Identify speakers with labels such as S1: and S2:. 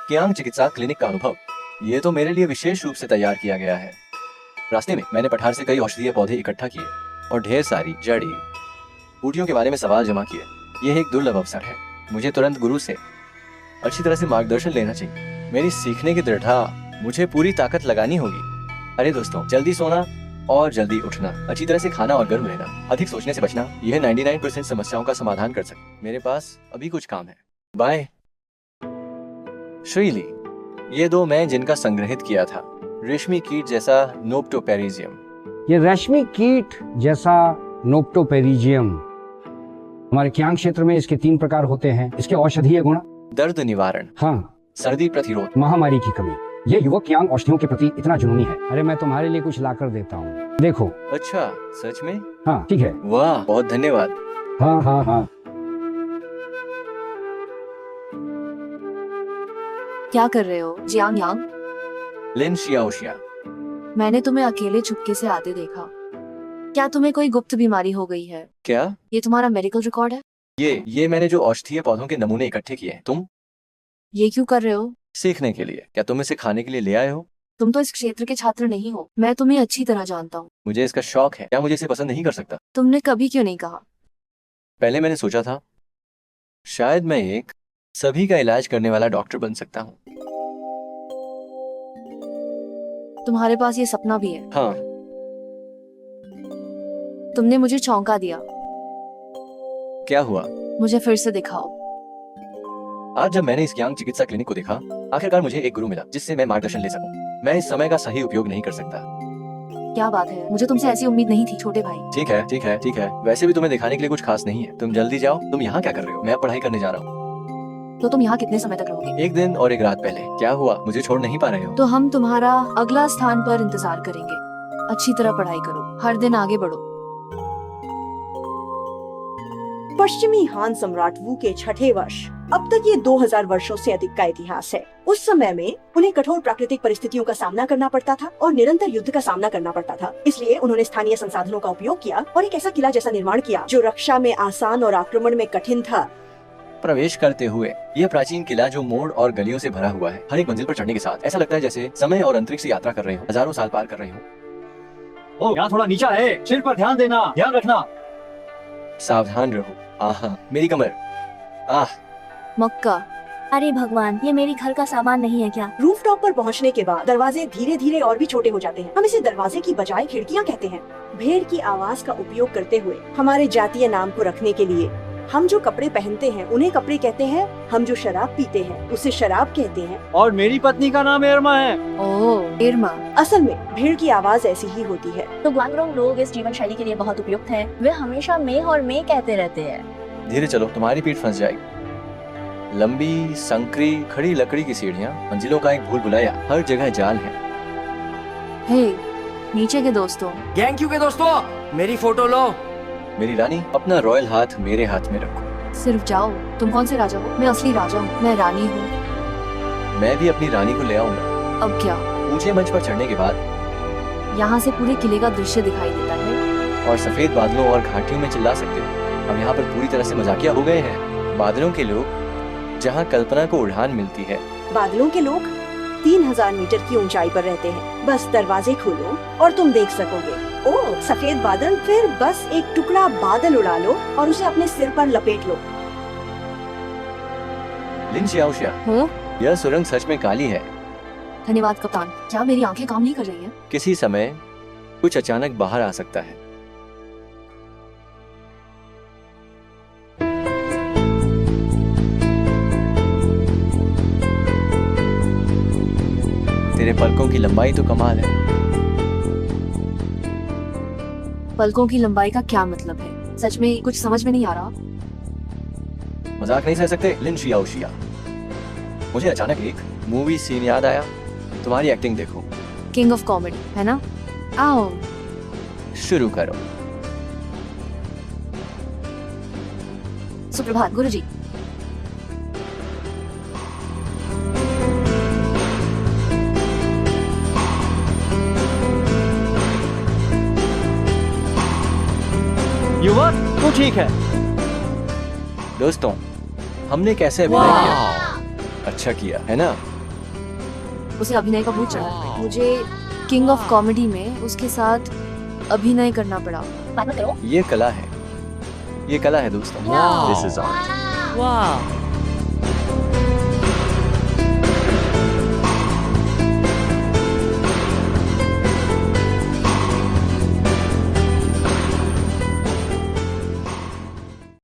S1: कियांग चिकित्सा क्लिनिक का अनुभव, ये तो मेरे लिए विशेष रूप से तैयार किया गया है। रास्ते में मैंने पठार से कई औषधीय पौधे इकट्ठा किए और ढेर सारी जड़ी बूटियों के बारे में सवाल जमा किए। यह एक दुर्लभ अवसर है। मुझे तुरंत गुरु से अच्छी तरह से मार्गदर्शन लेना चाहिए। मेरी सीखने की दृढ़ता, मुझे पूरी ताकत लगानी होगी। अरे दोस्तों, जल्दी सोना और जल्दी उठना, अच्छी तरह से खाना और गर्म रहना, अधिक सोचने से बचना, यह 99% समस्याओं का समाधान कर सकता। मेरे पास अभी कुछ काम है। बाय। श्रीली, ये दो मैं जिनका संग्रहित किया था, रेशमी कीट जैसा नोप्टोपेरिजियम।
S2: ये रेशमी कीट जैसा नोप्टोपेरिजियम, हमारे कियांग क्षेत्र में इसके 3 प्रकार होते हैं। इसके औषधीय गुण,
S1: दर्द निवारण,
S2: हाँ,
S1: सर्दी प्रतिरोध,
S2: महामारी की कमी। ये युवक कियांग औषधियों के प्रति इतना जुनूनी है। अरे मैं तुम्हारे लिए कुछ लाकर देता हूँ, देखो।
S1: अच्छा, सच में?
S2: हाँ ठीक है।
S1: वाह, बहुत धन्यवाद।
S2: हाँ हाँ हाँ।
S3: क्या कर रहे हो जियांग यांग?
S1: लिन शियाओशिया,
S3: मैंने तुम्हें अकेले चुपके से आते देखा। क्या तुम्हें कोई गुप्त बीमारी हो गई है?
S1: क्या?
S3: ये तुम्हारा मेडिकल रिकॉर्ड है?
S1: ये मैंने जो औषधीय पौधों के नमूने इकट्ठे किए हैं। तुम?
S3: ये क्यों कर रहे हो?
S1: सीखने के लिए। क्या तुम इसे खाने के लिए ले आए हो?
S3: तुम तो इस क्षेत्र के छात्र नहीं हो। मैं तुम्हें अच्छी तरह जानता हूँ।
S1: मुझे इसका शौक है। क्या मुझे इसे पसंद नहीं कर सकता?
S3: तुमने कभी क्यों नहीं कहा?
S1: पहले मैंने सोचा था शायद मैं एक सभी का इलाज करने वाला डॉक्टर बन सकता हूँ।
S3: तुम्हारे पास ये सपना भी है?
S1: हाँ।
S3: तुमने मुझे चौंका दिया।
S1: क्या हुआ?
S3: मुझे फिर से दिखाओ।
S1: आज जब मैंने इस कियांग चिकित्सा क्लिनिक को देखा, आखिरकार मुझे एक गुरु मिला जिससे मैं मार्गदर्शन ले सकूं। मैं इस समय का सही उपयोग नहीं कर सकता।
S3: क्या बात है, मुझे तुमसे ऐसी उम्मीद नहीं थी छोटे भाई।
S1: ठीक है ठीक है ठीक है, वैसे भी तुम्हें दिखाने के लिए कुछ खास नहीं है। तुम जल्दी जाओ। तुम यहाँ क्या कर रहे हो? मैं पढ़ाई करने जा रहा हूँ।
S3: तो तुम यहाँ कितने समय तक रहोगे?
S1: 1 दिन और 1 रात पहले। क्या हुआ? मुझे छोड़ नहीं पा रहे हो?
S3: तो हम तुम्हारा अगला स्थान पर इंतजार करेंगे। अच्छी तरह पढ़ाई करो, हर दिन आगे बढ़ो।
S4: पश्चिमी हान सम्राट वू के 6ठे वर्ष। अब तक ये 2000 वर्षों से अधिक का इतिहास है। उस समय में उन्हें कठोर प्राकृतिक परिस्थितियों का सामना करना पड़ता था और निरंतर युद्ध का सामना करना पड़ता था। इसलिए उन्होंने स्थानीय संसाधनों का उपयोग किया और एक ऐसा किला जैसा निर्माण किया जो रक्षा में आसान और आक्रमण में कठिन था।
S1: प्रवेश करते हुए यह प्राचीन किला जो मोड़ और गलियों से भरा हुआ है, हर एक मंजिल पर चढ़ने के साथ ऐसा लगता है जैसे समय और अंतरिक्ष यात्रा कर रहे हो, हजारों साल पार कर रहे हो।
S5: ओ, यहाँ थोड़ा नीचा है, सिर पर ध्यान देना, ध्यान रखना।
S1: सावधान रहो। आहा, मेरी कमर। आह,
S3: मक्का।
S6: अरे भगवान, ये मेरी घर का सामान नहीं है क्या?
S4: रूफटॉप पर पहुंचने के बाद दरवाजे धीरे धीरे और भी छोटे हो जाते हैं। हम इसे दरवाजे की बजाय खिड़कियां कहते हैं। भेड़ की आवाज का उपयोग करते हुए हमारे जातीय नाम को रखने के लिए हम जो कपड़े पहनते हैं उन्हें कपड़े कहते हैं। हम जो शराब पीते हैं उसे शराब कहते हैं।
S5: और मेरी पत्नी का नाम इरमा है।
S3: ओह, इरमा।
S4: असल में भेड़ की आवाज ऐसी ही होती है।
S6: तो ग्वांगडोंग लोग इस जीवन शैली के लिए बहुत उपयुक्त हैं। वे हमेशा मैं और मैं कहते रहते हैं।
S1: धीरे चलो, तुम्हारी पीठ फंस जाएगी। लंबी संकरी खड़ी लकड़ी की सीढ़ियाँ, मंजिलों का एक भूल भुलैया, हर जगह जाल है।
S3: हे, नीचे के दोस्तों।
S5: थैंक यू के दोस्तों, मेरी फोटो लो।
S1: मेरी रानी, अपना रॉयल हाथ मेरे हाथ में रखो।
S3: सिर्फ जाओ। तुम कौन से राजा हो? मैं असली राजा हूँ, मैं रानी हूँ।
S1: मैं भी अपनी रानी को ले आऊंगा।
S3: अब क्या?
S1: ऊंचे मंच पर चढ़ने के बाद
S3: यहाँ से पूरे किले का दृश्य दिखाई देता है।
S1: और सफेद बादलों और घाटियों में चिल्ला सकते हो। हम यहाँ पर पूरी तरह से मजाकिया हो गए हैं। बादलों के लोग, जहाँ कल्पना को उड़ान मिलती है।
S4: बादलों के लोग 3000 मीटर की ऊंचाई पर रहते हैं। बस दरवाजे खोलो और तुम देख सकोगे। ओह, सफेद बादल। फिर बस एक टुकड़ा बादल उड़ा लो और उसे अपने सिर पर लपेट लो।
S1: लिन शियाओशिया,
S3: हो?
S1: यह सुरंग सच में काली है।
S3: धन्यवाद कप्तान। क्या मेरी आंखें काम नहीं कर रही हैं?
S1: किसी समय कुछ अचानक बाहर आ सकता है। तेरे पलकों की लंबाई तो कमाल है।
S3: पलकों की लंबाई का क्या मतलब है? सच में कुछ समझ में नहीं आ रहा।
S1: मजाक नहीं सह सकते लिन शियाओशिया। मुझे अचानक एक मूवी सीन याद आया। तुम्हारी एक्टिंग देखो।
S3: किंग ऑफ कॉमेडी, है ना? आओ।
S1: शुरू करो।
S3: सुप्रभात गुरुजी।
S5: युवक, तू ठीक है?
S1: दोस्तों, हमने कैसे अभिनय किया? अच्छा किया, है ना?
S3: उसे अभिनय का भूत चढ़ा। मुझे किंग ऑफ कॉमेडी में उसके साथ अभिनय करना पड़ा।
S6: बात मत करो।
S1: ये कला है दोस्तों। This is art.
S7: वाह